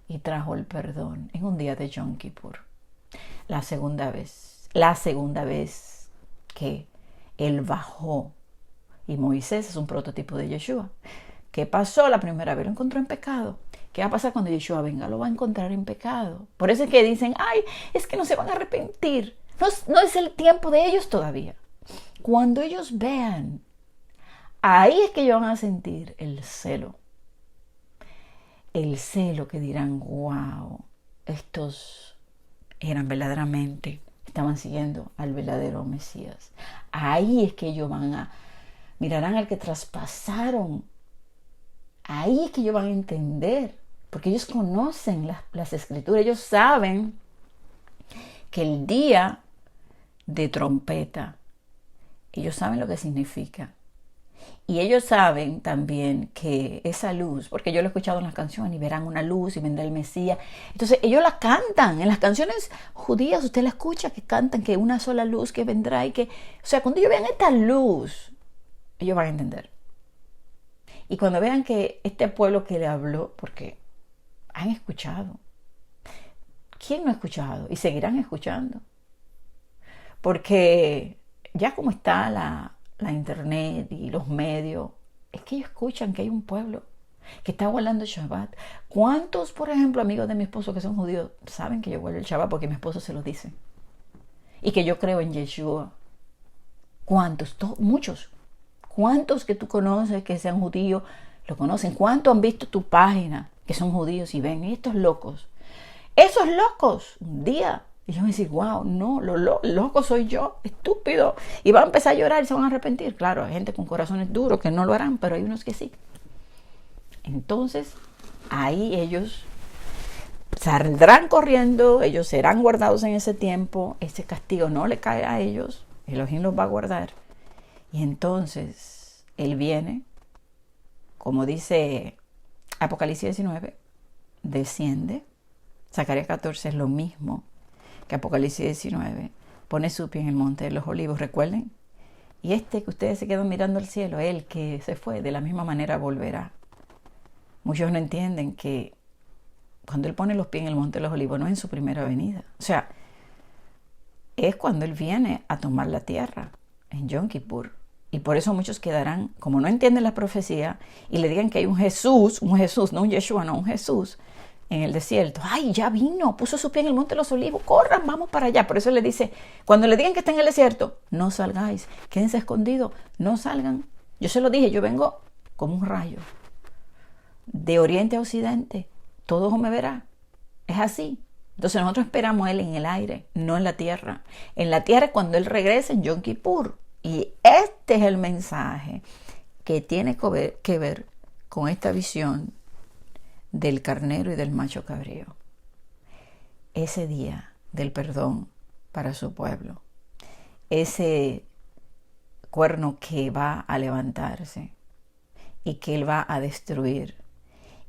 y trajo el perdón en un día de Yom Kippur. La segunda vez que él bajó, y Moisés es un prototipo de Yeshua. ¿Qué pasó la primera vez? Lo encontró en pecado. ¿Qué va a pasar cuando Yeshua venga? Lo va a encontrar en pecado. Por eso es que dicen, ay, es que no se van a arrepentir. No es el tiempo de ellos todavía. Cuando ellos vean, ahí es que ellos van a sentir el celo. El celo, que dirán, wow, estos estaban siguiendo al verdadero Mesías. Ahí es que ellos mirarán al que traspasaron. Ahí es que ellos van a entender, porque ellos conocen las Escrituras, ellos saben que el día de trompeta, ellos saben lo que significa. Y ellos saben también que esa luz, porque yo lo he escuchado en las canciones, y verán una luz y vendrá el Mesías. Entonces ellos la cantan. En las canciones judías usted la escucha que cantan que una sola luz que vendrá y que, o sea, cuando ellos vean esta luz, ellos van a entender. Y cuando vean que este pueblo que le habló, porque han escuchado. ¿Quién no ha escuchado? Y seguirán escuchando. Porque ya como está la internet y los medios, es que ellos escuchan que hay un pueblo que está guardando el Shabbat. ¿Cuántos, por ejemplo, amigos de mi esposo que son judíos saben que yo guardo el Shabbat porque mi esposo se lo dice? Y que yo creo en Yeshua. ¿Cuántos? Muchos. ¿Cuántos que tú conoces que sean judíos lo conocen? ¿Cuántos han visto tu página que son judíos y ven estos locos? Esos locos, un día, y yo me decir, wow, no, loco soy yo, estúpido. Y van a empezar a llorar y se van a arrepentir. Claro, hay gente con corazones duros que no lo harán, pero hay unos que sí. Entonces, ahí ellos saldrán corriendo, ellos serán guardados en ese tiempo, ese castigo no le cae a ellos, Elohim los va a guardar. Y entonces Él viene, como dice Apocalipsis 19, desciende. Zacarías 14 es lo mismo que Apocalipsis 19. Pone su pie en el monte de los olivos, recuerden. Y que ustedes se quedan mirando al cielo, Él que se fue, de la misma manera volverá. Muchos no entienden que cuando Él pone los pies en el monte de los olivos no es en su primera venida. O sea, es cuando Él viene a tomar la tierra, en Yom Kippur. Y por eso muchos quedarán, como no entienden la profecía, y le digan que hay un Jesús, no un Yeshua, no un Jesús, en el desierto. ¡Ay, ya vino! Puso su pie en el monte de los olivos. ¡Corran, vamos para allá! Por eso le dice, cuando le digan que está en el desierto, no salgáis. Quédense escondidos, no salgan. Yo se lo dije, yo vengo como un rayo. De oriente a occidente, todo ojo me verá. Es así. Entonces nosotros esperamos a Él en el aire, no en la tierra. En la tierra cuando Él regrese en Yom Kippur. Y este es el mensaje que tiene que ver con esta visión del carnero y del macho cabrío. Ese día del perdón para su pueblo. Ese cuerno que va a levantarse y que Él va a destruir.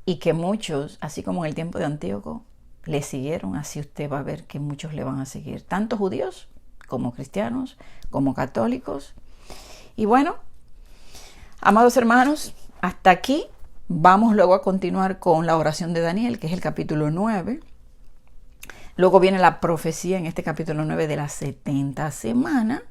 Y que muchos, así como en el tiempo de Antíoco, le siguieron, así usted va a ver que muchos le van a seguir, tanto judíos como cristianos, como católicos. Y bueno, amados hermanos, hasta aquí. Vamos luego a continuar con la oración de Daniel, que es el capítulo 9. Luego viene la profecía en este capítulo 9 de las 70 semanas.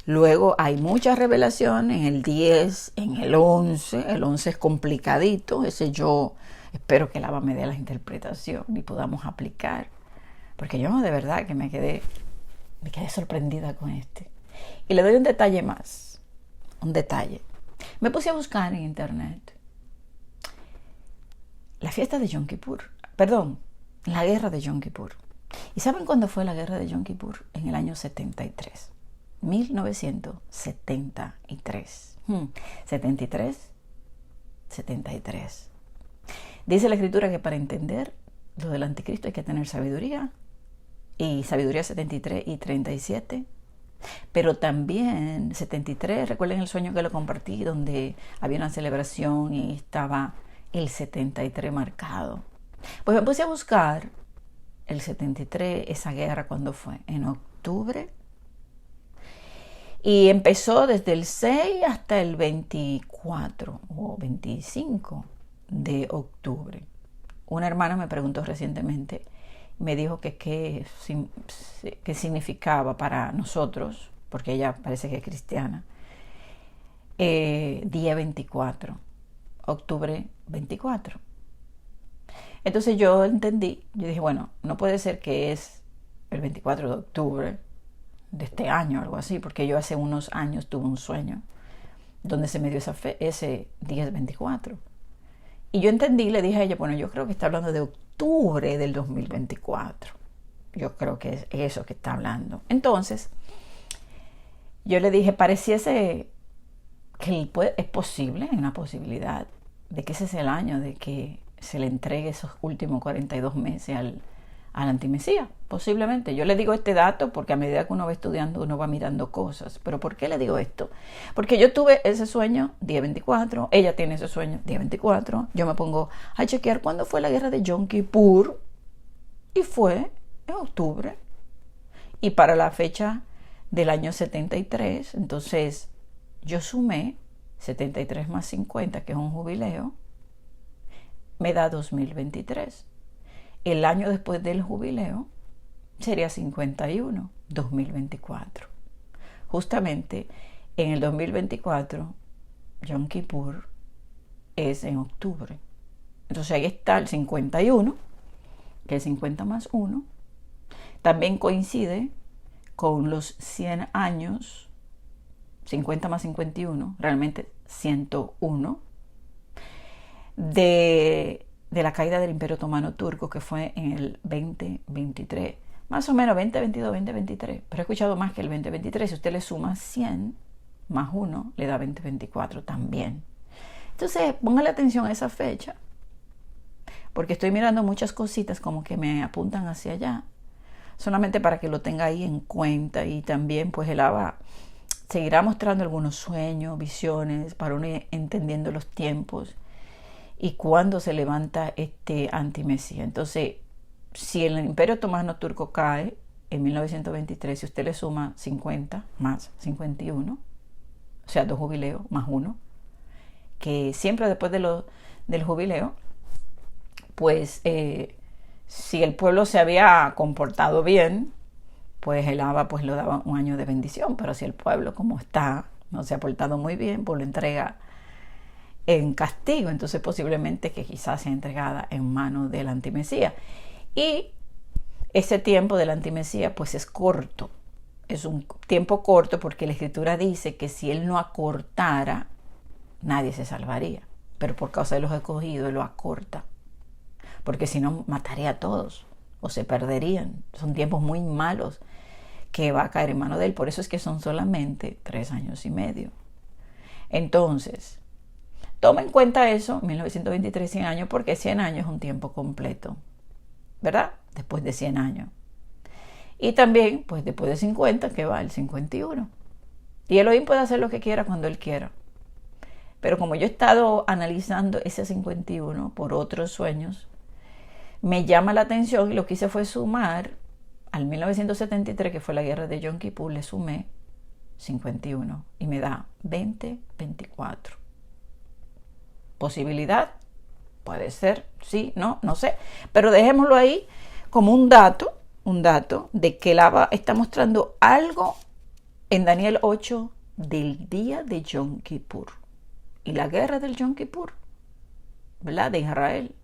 Luego hay mucha revelación en el 10, en el 11. El 11 es complicadito, ese yo espero que el Abba me dé la interpretación y podamos aplicar. Porque yo de verdad que me quedé sorprendida con este. Y le doy un detalle más, un detalle. Me puse a buscar en internet la fiesta de Yom Kippur, la guerra de Yom Kippur. ¿Y saben cuándo fue la guerra de Yom Kippur? En el año 73. 1973. 73. Dice la escritura que para entender lo del anticristo hay que tener sabiduría. Y sabiduría 73 y 37. Pero también 73, recuerden el sueño que lo compartí, donde había una celebración y estaba el 73 marcado. Pues me puse a buscar el 73, esa guerra, ¿cuándo fue? En octubre. Y empezó desde el 6 hasta el 24 o 25 de octubre. Una hermana me preguntó recientemente, me dijo que qué significaba para nosotros, porque ella parece que es cristiana, día 24, octubre 24. Entonces yo entendí, yo dije, bueno, no puede ser que es el 24 de octubre de este año o algo así, porque yo hace unos años tuve un sueño donde se me dio ese día 24. Y yo entendí, le dije a ella, bueno, yo creo que está hablando de octubre del 2024. Yo creo que es eso que está hablando. Entonces, yo le dije, pareciese que es posible, una posibilidad, de que ese es el año de que se le entregue esos últimos 42 meses al antimesías, posiblemente. Yo le digo este dato porque a medida que uno va estudiando, uno va mirando cosas. ¿Pero por qué le digo esto? Porque yo tuve ese sueño día 24, ella tiene ese sueño día 24, yo me pongo a chequear cuándo fue la guerra de Yom Kippur, y fue en octubre. Y para la fecha del año 73, entonces yo sumé 73 más 50, que es un jubileo, me da 2023. El año después del jubileo sería 51, 2024. Justamente en el 2024, Yom Kippur es en octubre. Entonces ahí está el 51, que es 50 más 1. También coincide con los 100 años, 50 más 51, realmente 101, de la caída del Imperio Otomano Turco, que fue en el 2023, más o menos 2022, 2023, pero he escuchado más que el 2023. Si usted le suma 100 más 1, le da 2024 también. Entonces, póngale atención a esa fecha, porque estoy mirando muchas cositas como que me apuntan hacia allá, solamente para que lo tenga ahí en cuenta. Y también pues el Abba seguirá mostrando algunos sueños, visiones, para uno ir entendiendo los tiempos y cuándo se levanta este antimesías. Entonces, si el Imperio Otomano Turco cae en 1923, si usted le suma 50 más 51, o sea, 2 jubileos más 1, que siempre después del jubileo, pues si el pueblo se había comportado bien, pues el Abba pues le daba un año de bendición. Pero si el pueblo, como está, no se ha portado muy bien, pues lo entrega en castigo, entonces posiblemente que quizás sea entregada en manos del antimesías. Y ese tiempo del antimesías pues es corto, es un tiempo corto porque la escritura dice que si él no acortara, nadie se salvaría, pero por causa de los escogidos él lo acorta, porque si no mataría a todos o se perderían. Son tiempos muy malos que va a caer en manos de él, por eso es que son solamente 3 años y medio. Entonces, toma en cuenta eso, 1923, 100 años, porque 100 años es un tiempo completo, ¿verdad? Después de 100 años. Y también, pues después de 50, que va el 51. Y Elohim puede hacer lo que quiera cuando él quiera. Pero como yo he estado analizando ese 51 por otros sueños, me llama la atención y lo que hice fue sumar al 1973, que fue la guerra de Yom Kippur, le sumé 51 y me da 2024. ¿Posibilidad? Puede ser, sí, no sé. Pero dejémoslo ahí como un dato de que Lava está mostrando algo en Daniel 8 del día de Yom Kippur. Y la guerra del Yom Kippur, ¿verdad?, de Israel,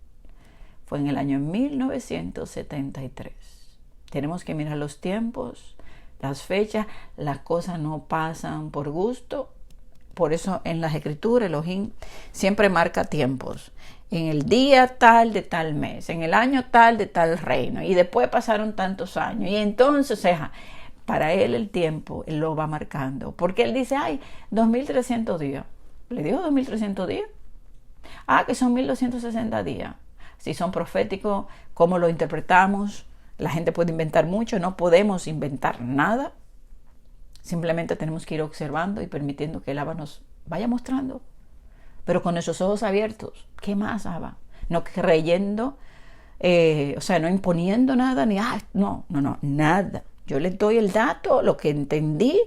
fue en el año 1973. Tenemos que mirar los tiempos, las fechas, las cosas no pasan por gusto. Por eso en las escrituras Elohim siempre marca tiempos. En el día tal de tal mes, en el año tal de tal reino. Y después pasaron tantos años. Y entonces, para él el tiempo, él lo va marcando. Porque él dice, 2300 días. ¿Le dijo 2300 días? Que son 1260 días. Si son proféticos, ¿cómo lo interpretamos? La gente puede inventar mucho, no podemos inventar nada. Simplemente tenemos que ir observando y permitiendo que el Abba nos vaya mostrando. Pero con esos ojos abiertos. ¿Qué más, Abba? No creyendo, no imponiendo nada, ni, no, nada. Yo les doy el dato, lo que entendí,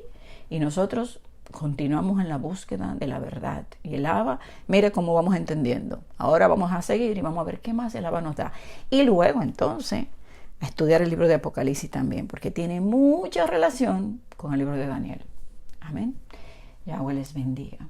y nosotros continuamos en la búsqueda de la verdad. Y el Abba, mire cómo vamos entendiendo. Ahora vamos a seguir y vamos a ver qué más el Abba nos da. Y luego, entonces, a estudiar el libro de Apocalipsis también, porque tiene mucha relación con el libro de Daniel. Amén. Yahweh les bendiga.